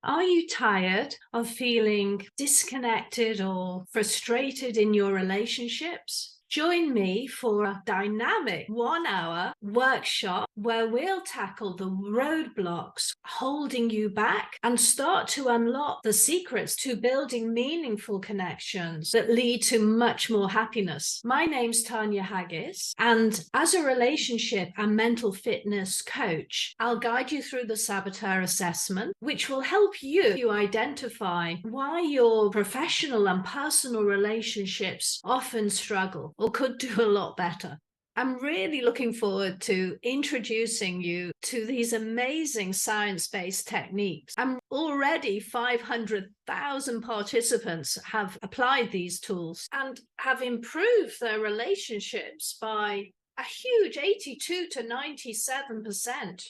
Are you tired of feeling disconnected or frustrated in your relationships? Join me for a dynamic 1 hour workshop where we'll tackle the roadblocks holding you back and start to unlock the secrets to building meaningful connections that lead to much more happiness. My name's Tanya Haggis, and as a relationship and mental fitness coach, I'll guide you through the saboteur assessment, which will help you identify why your professional and personal relationships often struggle or could do a lot better. I'm really looking forward to introducing you to these amazing science-based techniques. And already 500,000 participants have applied these tools and have improved their relationships by a huge 82 to 97%.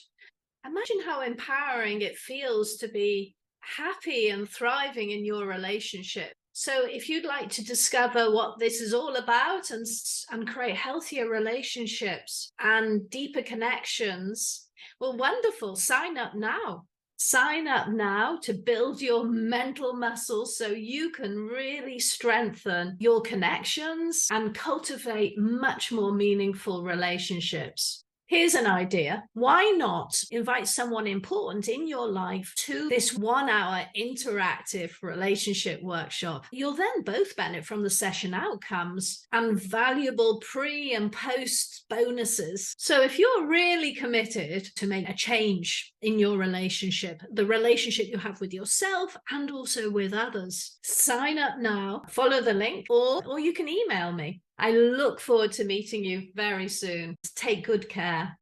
Imagine how empowering it feels to be happy and thriving in your relationship. So if you'd like to discover what this is all about and create healthier relationships and deeper connections, well, wonderful. Sign up now. Sign up now to build your mental muscles so you can really strengthen your connections and cultivate much more meaningful relationships. Here's an idea. Why not invite someone important in your life to this 1 hour interactive relationship workshop? You'll then both benefit from the session outcomes and valuable pre and post bonuses. So if you're really committed to make a change in your relationship, the relationship you have with yourself and also with others, sign up now, follow the link, or you can email me. I look forward to meeting you very soon. Take good care.